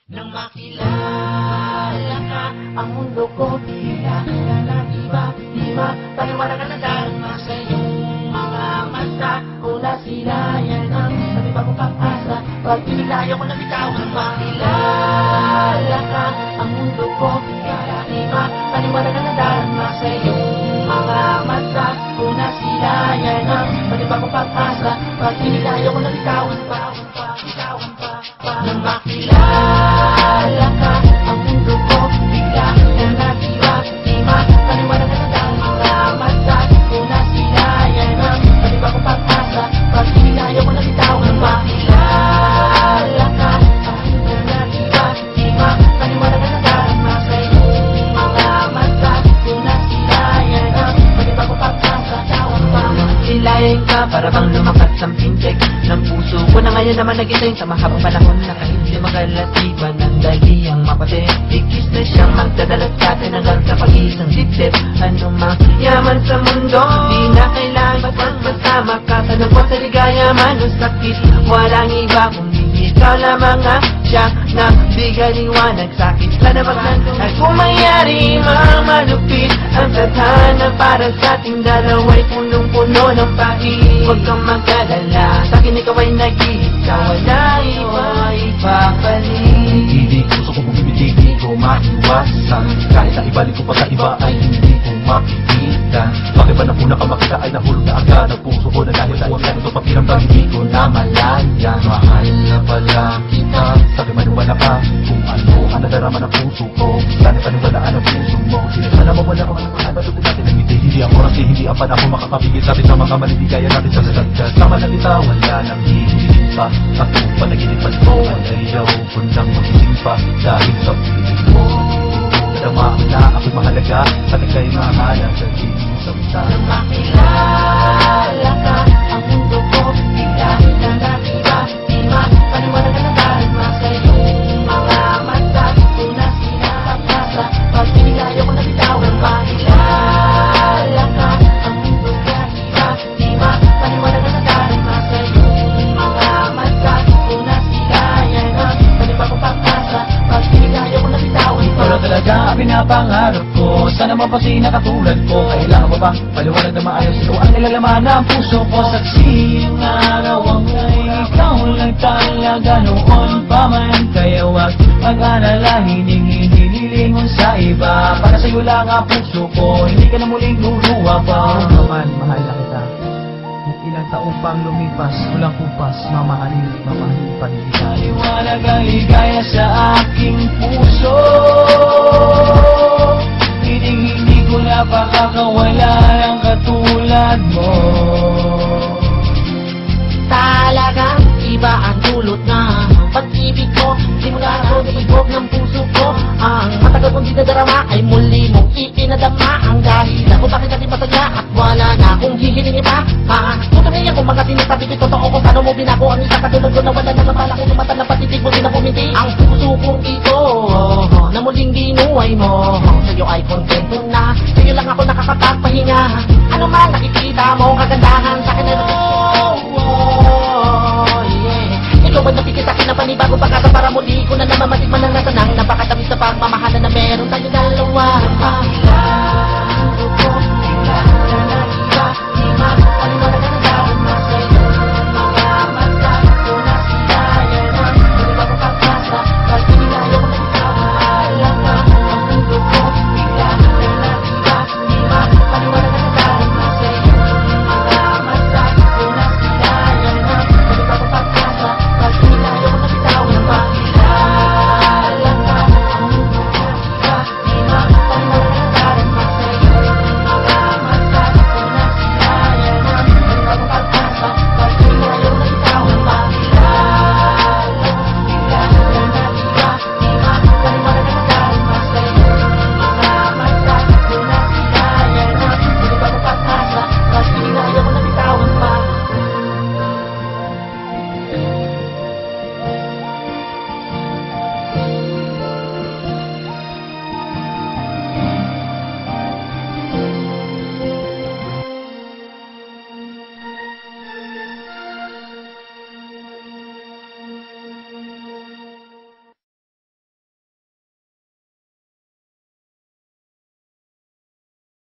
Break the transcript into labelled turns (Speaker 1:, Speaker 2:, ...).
Speaker 1: Nang makilala ka, ang mundo ko bigla na iba, di ba? Paliwanag na dharma sa iyong mga mata. Kung nasila yan ang sabi ba kong pag-asa, pag pinilayo ko na bitaw. Nang makilala ka, ang mundo ko bigla iba, paliwanag na dharma sa iyong mga mata. Kung nasila yan ang sabi ba kong pag-asa, pag pinilayo ko na bitaw. Nang makilala ka, ang mundo ko bigla na natiba, di ba? Paliwanag na ng mga mata. Kung nasila yan ang sabi ba kong pag-asa, pag pinilayo ko na bitaw. Nang makilala ka, ang mundo na natiba, di ba? Paliwanag na ng dharma sa iyong mga mata. Kung nasila yan ang sabi ba kong pag-asa, tawag pa. Silayan ka para bang lumakas ang pintek ng puso ko na ngayon naman nagising sa mahabang panahon na kahit di magalatiban ng dali ang mapate. Ikis na siyang magdadalat sa atin hanggang sa pag-isang dibdib. Ano mang yaman sa mundo, di na kailangan magkasama ka sa nagwa sa ligaya man o sakit. Walang iba kundi ikaw lamang nga siya na bigay liwanag sa akin. Sana magnandun at kung mayari malupit ang tadhana para sa ating dalawa'y punong-puno ng pag-ibig. Huwag kang mag-alala, sa akin ikaw ay nag-iisa, walang iba ipapalit.
Speaker 2: Hindi puso ko bumibig, di ko maiwasan. Kahit na ibalik ko pa sa iba ay hindi ko makikita. Bakit ba nang una ka makita ay nahulog na agad ang puso ko na dahil sa iwan ito pakiramdam hindi ko na malaya. Mahal na pala kita, sabi maniwala ka kung ano ang nadarama ng puso ko. Sana paniwalaan ang puso mo. Hindi sana mawala ko ang mga batutun natin ng ngiti. Hindi ang oras, hindi ang panahon makakapigil natin sa mga maliligaya natin sa sasadya. Sama na kita, wala nang hihigit pa. At kung panaginipan ko ay ayaw ko nang magising pa. Dahil sa piling mo nadama na ako'y mahalaga at ika'y mahalang sa isang tao.
Speaker 1: Nang makilala ka, ang mundo ko bigla na natiba, di ba? Paliwanag na ng dharma sa iyong mga mata. Kung nasila ang pag-asa, pag pinilayo ko na bitaw. Nang makilala ka, ang mundo ko bigla, di ba? Paliwanag na ng dharma sa iyong mga mata. Kung nasila yan ang sabi ba kong pag-asa, pag pinilayo ko na bitaw.
Speaker 2: Pero talaga pinapangarap ko, sana mapasin na katulad ko. Kailangan mo bang paliwanag na maayos ito ang nilalaman ng puso ko? Saksing araw ang ikaw lang talaga noon pa man. Kaya wag mag-alala, hinilingon sa iba. Para sa'yo lang ang puso ko, hindi ka na muling luluwa pa.
Speaker 3: Oo naman, mahal na kita. Ilang taong pang lumipas, walang kumpas, mamahalin pa rin kita.
Speaker 2: Maliwanag ang ligaya sa aking puso. Hindi ko na pakakawala ng katulad mo.
Speaker 1: Talagang iba ang dulot na pag-ibig ko. Simula ako ibig ng puso ko. Ang matagal kong dinadarama ay muli mong ipinadama. Ang dahilan kung bakit natin masaya at wala na akong hihilingin pa. Tutungayan kung mga sinasabi ko'y totoo kung paano mo binago ang isang katulad ko na wala na bala kung lumata ng patitig mo pinapumiti. Ang puso kong ito na muling ginuway mo, sa'yo ay kontento na. Sa'yo lang ako nakakapagpahinga. Ano man nakikita mo kagandahan sa akin ay ikaw ba napikit akin na panibago pagkakapag